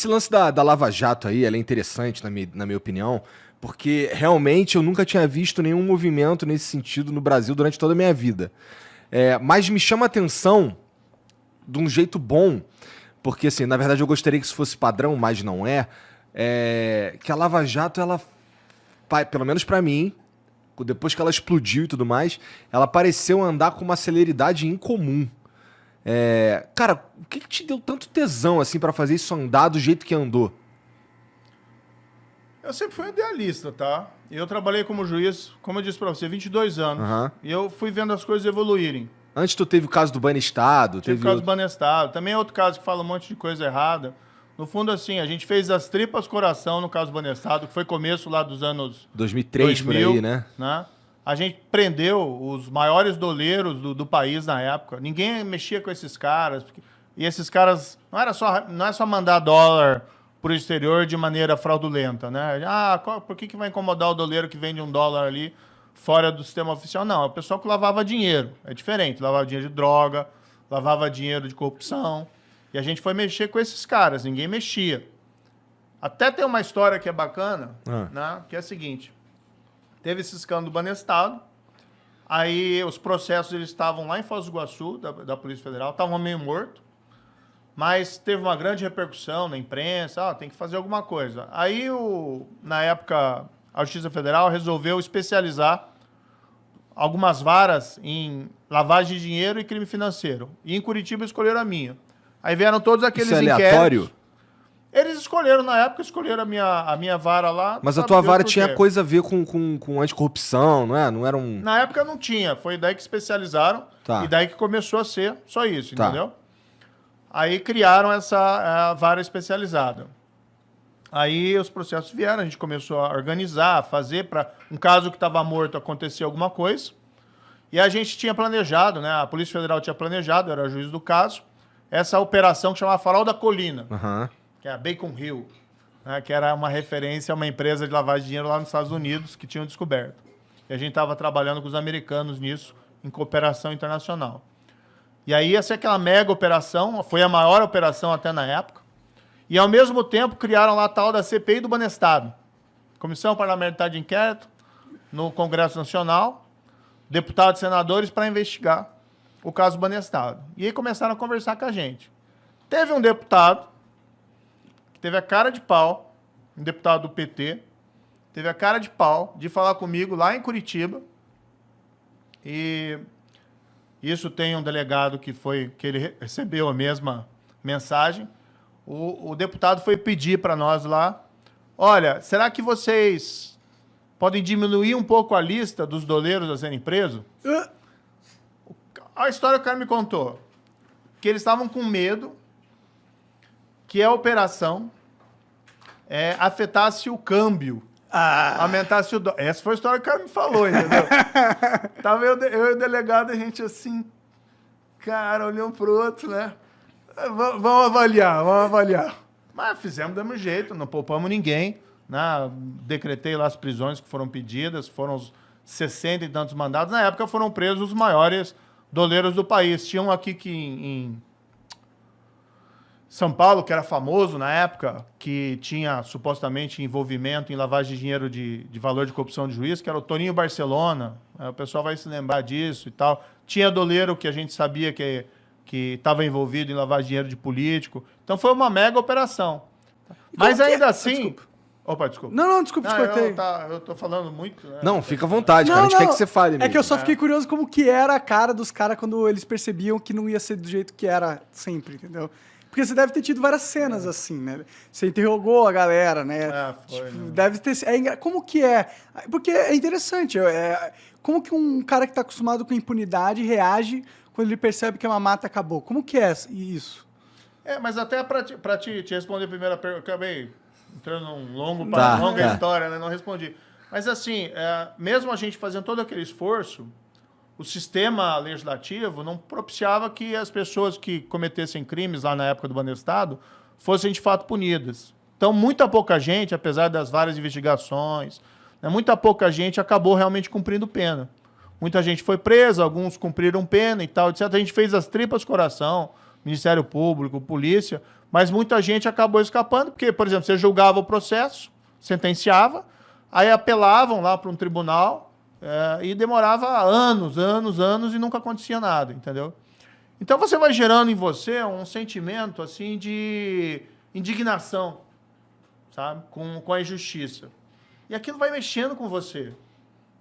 esse lance da Lava Jato aí, ela é interessante, na minha opinião, porque realmente eu nunca tinha visto nenhum movimento nesse sentido no Brasil durante toda a minha vida. Mas me chama a atenção de um jeito bom, porque, assim, na verdade eu gostaria que isso fosse padrão, mas não que a Lava Jato, ela, pelo menos pra mim, depois que ela explodiu e tudo mais, ela pareceu andar com uma celeridade incomum. Cara, o que te deu tanto tesão, assim, pra fazer isso andar do jeito que andou? Eu sempre fui um idealista, tá? Eu trabalhei como juiz, como eu disse pra você, 22 anos. Uhum. E eu fui vendo as coisas evoluírem. Antes tu teve o caso do Banestado. Teve o caso do Banestado. Também é outro caso que fala um monte de coisa errada. No fundo, assim, a gente fez as tripas coração no caso do Banestado, que foi começo lá dos anos 2003, 2000, por aí, né? A gente prendeu os maiores doleiros do país na época. Ninguém mexia com esses caras. E esses caras... Não é só mandar dólar para o exterior de maneira fraudulenta, né? Por que vai incomodar o doleiro que vende $1 ali fora do sistema oficial? Não, é o pessoal que lavava dinheiro. É diferente. Lavava dinheiro de droga, lavava dinheiro de corrupção. E a gente foi mexer com esses caras. Ninguém mexia. Até tem uma história que é bacana, né? Que é a seguinte. Teve esse escândalo do Banestado. Aí os processos eles estavam lá em Foz do Iguaçu, da Polícia Federal. Estavam meio mortos. Mas teve uma grande repercussão na imprensa. Tem que fazer alguma coisa. Aí, na época, a Justiça Federal resolveu especializar algumas varas em lavagem de dinheiro e crime financeiro. E em Curitiba escolheram a minha. Aí vieram todos aqueles inquéritos. Isso é aleatório? Eles escolheram, na época, a minha vara lá. Mas a tua vara tinha coisa a ver com anticorrupção, não é? Não era um... Na época não tinha. Foi daí que especializaram. Tá. E daí que começou a ser só isso, tá. Entendeu? Aí criaram essa vara especializada. Aí os processos vieram, a gente começou a organizar, a fazer para um caso que estava morto acontecer alguma coisa. E a gente tinha planejado, né? A Polícia Federal tinha planejado, era juiz do caso, essa operação que chamava Farol da Colina, que é a Bacon Hill, né? Que era uma referência a uma empresa de lavagem de dinheiro lá nos Estados Unidos que tinham descoberto. E a gente estava trabalhando com os americanos nisso, em cooperação internacional. E aí ia ser aquela mega operação, foi a maior operação até na época. E ao mesmo tempo criaram lá a tal da CPI do Banestado. Comissão Parlamentar de Inquérito, no Congresso Nacional, deputados e senadores para investigar o caso Banestado. E aí começaram a conversar com a gente. Teve um deputado que teve a cara de pau, um deputado do PT, teve a cara de pau de falar comigo lá em Curitiba. E isso tem um delegado que ele recebeu a mesma mensagem. O deputado foi pedir para nós lá, olha, será que vocês podem diminuir um pouco a lista dos doleiros a serem presos? A história que o cara me contou, que eles estavam com medo que a operação afetasse o câmbio, aumentasse o dólar. Essa foi a história que o cara me falou, entendeu? Tava eu e o delegado, a gente assim, cara, olhou pro outro, né? Vamos avaliar. Mas fizemos do mesmo jeito, não poupamos ninguém, né? Decretei lá as prisões que foram pedidas, foram os 60 e tantos mandados. Na época foram presos os maiores doleiros do país. Tinha um aqui que em São Paulo, que era famoso na época, que tinha supostamente envolvimento em lavagem de dinheiro de valor de corrupção de juiz, que era o Toninho Barcelona. O pessoal vai se lembrar disso e tal. Tinha doleiro que a gente sabia que estava envolvido em lavar dinheiro de político. Então foi uma mega operação. Mas ainda assim... Desculpa. Opa, desculpa. Não, desculpa, te cortei. Eu tô falando muito, né? Não, fica à vontade, cara. A gente quer que você fale mesmo. É que eu só fiquei curioso como que era a cara dos caras quando eles percebiam que não ia ser do jeito que era sempre, entendeu? Porque você deve ter tido várias cenas assim, né? Você interrogou a galera, né? Foi, né? Deve ter... Como que é? Porque é interessante. Como que um cara que tá acostumado com impunidade reage quando ele percebe que uma mata acabou? Como que é isso? Mas até para te responder a primeira pergunta, eu acabei entrando num longa história, né? Não respondi. Mas assim, mesmo a gente fazendo todo aquele esforço, o sistema legislativo não propiciava que as pessoas que cometessem crimes lá na época do Banestado fossem de fato punidas. Então, muita pouca gente, apesar das várias investigações, né, muita pouca gente acabou realmente cumprindo pena. Muita gente foi presa, alguns cumpriram pena e tal, etc. A gente fez as tripas coração, Ministério Público, Polícia, Mas muita gente acabou escapando, porque, por exemplo, você julgava o processo, sentenciava, aí apelavam lá para um tribunal e demorava anos e nunca acontecia nada, entendeu? Então você vai gerando em você um sentimento assim de indignação, sabe? Com a injustiça. E aquilo vai mexendo com você.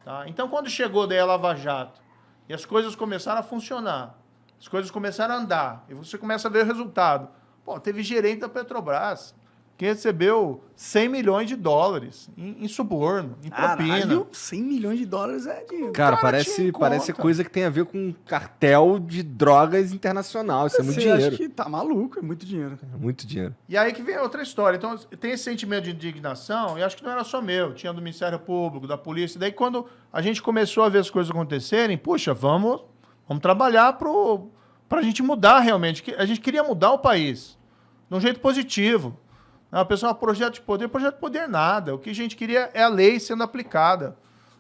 Tá? Então, quando chegou daí a Lava Jato e as coisas começaram a funcionar, as coisas começaram a andar, e você começa a ver o resultado. Pô, teve gerente da Petrobras que recebeu 100 milhões de dólares em suborno, em propina. Caralho, 100 milhões de dólares é dinheiro. Cara, Cara, tinha parece conta. coisa que tem a ver com cartel de drogas internacional. Isso é muito Você dinheiro. acha que tá maluco, é muito dinheiro. É muito dinheiro. E aí que vem outra história. Então, tem esse sentimento de indignação, e acho que não era só meu, tinha do Ministério Público, da polícia. Daí, quando a gente começou a ver as coisas acontecerem, puxa, vamos trabalhar para a gente mudar realmente. A gente queria mudar o país de um jeito positivo. A pessoa, projeto de poder nada. O que a gente queria é a lei sendo aplicada.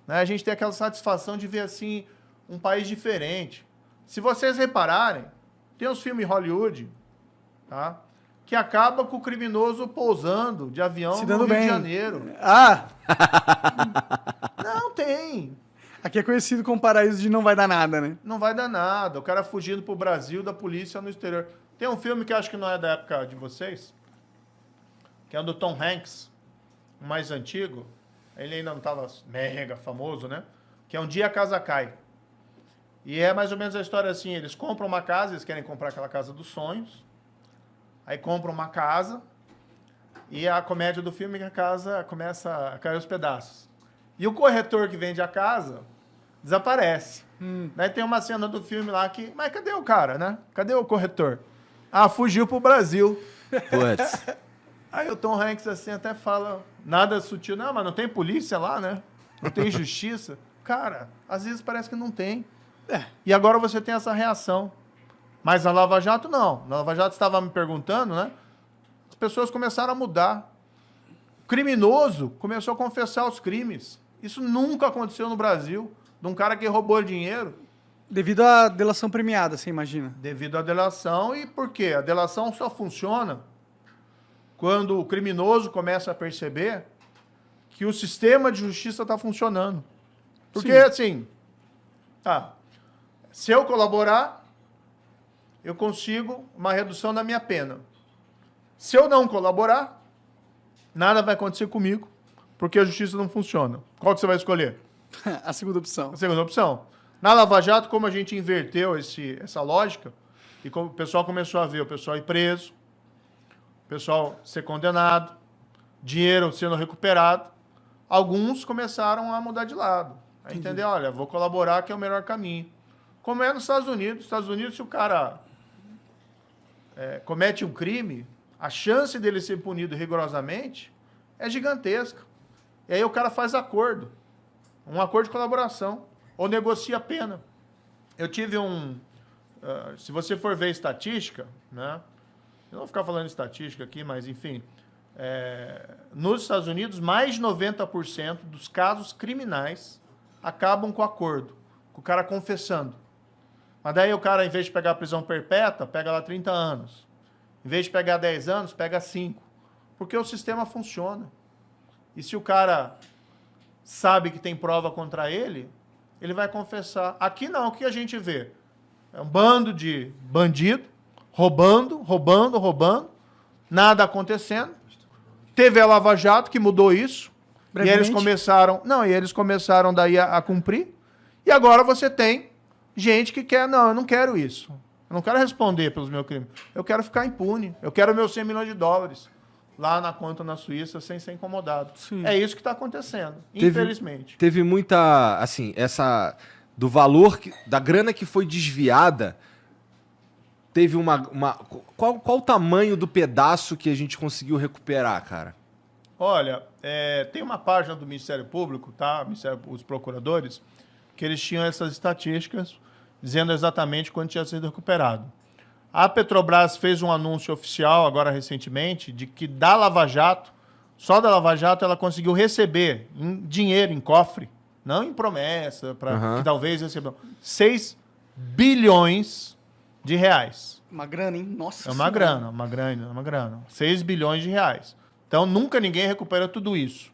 Né? A gente tem aquela satisfação de ver assim um país diferente. Se vocês repararem, tem uns filmes em Hollywood, tá? Que acaba com o criminoso pousando de avião Se no dando Rio bem. de Janeiro. Ah, Não tem. aqui é conhecido como paraíso de não vai dar nada, né? Não vai dar nada. O cara fugindo pro Brasil da polícia no exterior. Tem um filme que eu acho que não é da época de vocês, que é o do Tom Hanks, o mais antigo. Ele ainda não estava mega famoso, né? Que é Um Dia a Casa Cai. E é mais ou menos a história assim, eles compram uma casa, eles querem comprar aquela casa dos sonhos, aí compram uma casa, e a comédia do filme é que a casa começa a cair aos pedaços. E o corretor que vende a casa desaparece. Daí tem uma cena do filme lá que, mas cadê o cara, né? Cadê o corretor? Ah, fugiu pro Brasil. Putz. Aí o Tom Hanks assim até fala, nada sutil, não, mas não tem polícia lá, né? Não tem justiça. Cara, às vezes parece que não tem. E agora você tem essa reação. Mas na Lava Jato, não. Na Lava Jato, você estava me perguntando, né? As pessoas começaram a mudar. O criminoso começou a confessar os crimes. Isso nunca aconteceu no Brasil. De um cara que roubou dinheiro. Devido à delação premiada, você imagina. Devido à delação. E por quê? A delação só funciona quando o criminoso começa a perceber que o sistema de justiça está funcionando. Porque, assim, se eu colaborar, eu consigo uma redução da minha pena. Se eu não colaborar, nada vai acontecer comigo, porque a justiça não funciona. Qual que você vai escolher? A segunda opção. A segunda opção. Na Lava Jato, como a gente inverteu essa lógica, e como o pessoal começou a ver o pessoal ir preso, o pessoal ser condenado, dinheiro sendo recuperado, alguns começaram a mudar de lado. A entender, olha, vou colaborar que é o melhor caminho. Como é nos Estados Unidos. Nos Estados Unidos, se o cara comete um crime, a chance dele ser punido rigorosamente é gigantesca. E aí o cara faz acordo. Um acordo de colaboração. Ou negocia a pena. Eu tive se você for ver estatística, né? Eu não vou ficar falando de estatística aqui, mas enfim. Nos Estados Unidos, mais de 90% dos casos criminais acabam com acordo. Com o cara confessando. Mas daí o cara, em vez de pegar a prisão perpétua, pega lá 30 anos. Em vez de pegar 10 anos, pega 5. Porque o sistema funciona. E se o cara sabe que tem prova contra ele, ele vai confessar. Aqui não, o que a gente vê? É um bando de bandido, roubando, nada acontecendo. Teve a Lava Jato, que mudou isso. E eles começaram daí a cumprir. E agora você tem gente que quer, não, eu não quero isso. Eu não quero responder pelos meus crimes. Eu quero ficar impune. Eu quero meus 100 milhões de dólares lá na conta na Suíça sem ser incomodado. Sim. É isso que está acontecendo, infelizmente. Teve muita, assim, do valor, da grana que foi desviada, teve qual o tamanho do pedaço que a gente conseguiu recuperar, cara? Olha, tem uma página do Ministério Público, tá? Os procuradores, que eles tinham essas estatísticas dizendo exatamente quanto tinha sido recuperado. A Petrobras fez um anúncio oficial, agora recentemente, de que da Lava Jato, só da Lava Jato, ela conseguiu receber em dinheiro, em cofre, não em promessa, que talvez recebam, 6 bilhões de reais. Uma grana, hein? Nossa É uma grana, uma grana. 6 bilhões de reais. Então, nunca ninguém recuperou tudo isso.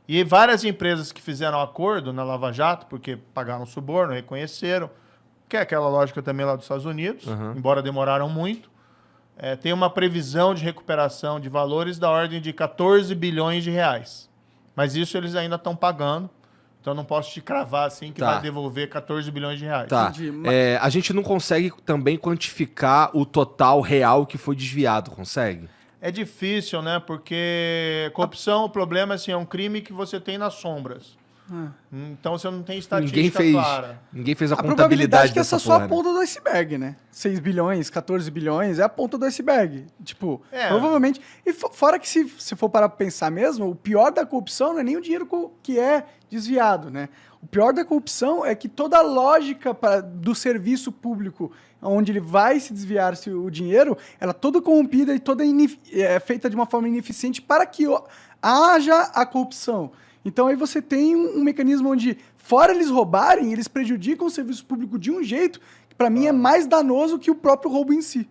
E várias empresas que fizeram acordo na Lava Jato, porque pagaram suborno, reconheceram, que é aquela lógica também lá dos Estados Unidos, embora demoraram muito, tem uma previsão de recuperação de valores da ordem de 14 bilhões de reais. Mas isso eles ainda estão pagando. Então, não posso te cravar assim que vai devolver 14 bilhões de reais. Tá. A gente não consegue também quantificar o total real que foi desviado, consegue? É difícil, né? Porque corrupção, o problema assim, é um crime que você tem nas sombras. Então, você não tem estatística clara. Ninguém fez a probabilidade contabilidade que essa é dessa só porra, a ponta do iceberg, né? 6 bilhões, 14 bilhões, é a ponta do iceberg. Tipo, É. provavelmente... E fora que se for parar pra pensar mesmo, o pior da corrupção não é nem o dinheiro que é desviado, né? O pior da corrupção é que toda a lógica do serviço público, onde ele vai se desviar o dinheiro, ela é toda corrompida e toda feita de uma forma ineficiente para que haja a corrupção. Então aí você tem um mecanismo onde, fora eles roubarem, eles prejudicam o serviço público de um jeito que, para mim, é mais danoso que o próprio roubo em si.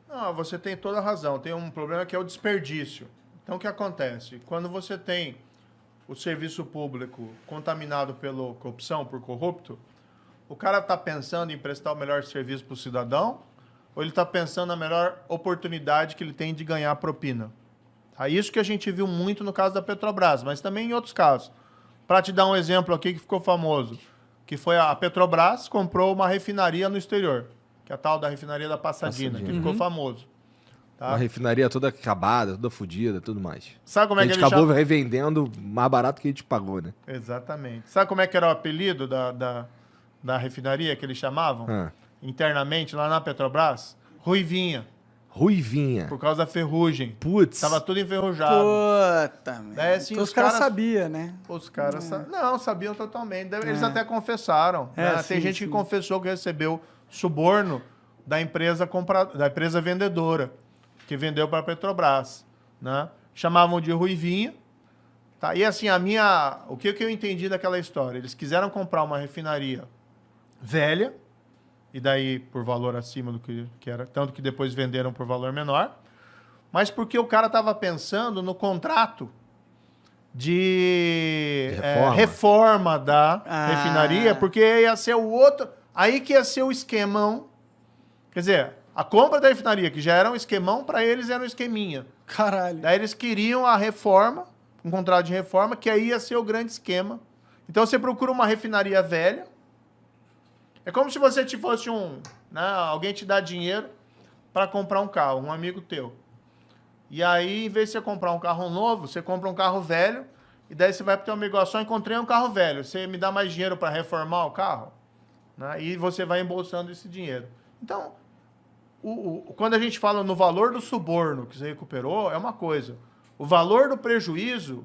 Não, você tem toda a razão. Tem um problema que é o desperdício. Então, o que acontece? Quando você tem o serviço público contaminado pela corrupção, por corrupto, o cara está pensando em prestar o melhor serviço para o cidadão ou ele está pensando na melhor oportunidade que ele tem de ganhar propina? É isso que a gente viu muito no caso da Petrobras, mas também em outros casos. Para te dar um exemplo aqui que ficou famoso, que foi a Petrobras comprou uma refinaria no exterior, que é a tal da refinaria da Passadina, que ficou famoso. Tá? Uma refinaria toda acabada, toda fodida, tudo mais. Sabe como é que a gente acabou revendendo mais barato que a gente pagou, né? Exatamente. Sabe como é que era o apelido da refinaria que eles chamavam? Internamente, lá na Petrobras? Ruivinha. Ruivinha. Por causa da ferrugem. Putz. Tava tudo enferrujado. Puta, merda. Assim, então os caras sabiam, né? Os caras não, sabiam totalmente. Eles até confessaram. Né? Tem gente que confessou que recebeu suborno da empresa vendedora, que vendeu para a Petrobras. Né? Chamavam de Ruivinha. Tá? E assim, o que eu entendi daquela história? Eles quiseram comprar uma refinaria velha, e daí por valor acima do que era, tanto que depois venderam por valor menor, mas porque o cara estava pensando no contrato de reforma da refinaria, porque ia ser o outro, aí que ia ser o esquemão, quer dizer, a compra da refinaria, que já era um esquemão, para eles era um esqueminha. Caralho. Daí eles queriam a reforma, um contrato de reforma, que aí ia ser o grande esquema. Então você procura uma refinaria velha. É como se você fosse alguém te dá dinheiro para comprar um carro, um amigo teu. E aí, em vez de você comprar um carro novo, você compra um carro velho, e daí você vai pro teu amigo, só encontrei um carro velho, você me dá mais dinheiro para reformar o carro? Né? E você vai embolsando esse dinheiro. Então, quando a gente fala no valor do suborno que você recuperou, é uma coisa. O valor do prejuízo,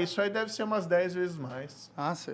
isso aí deve ser umas 10 vezes mais. Nossa,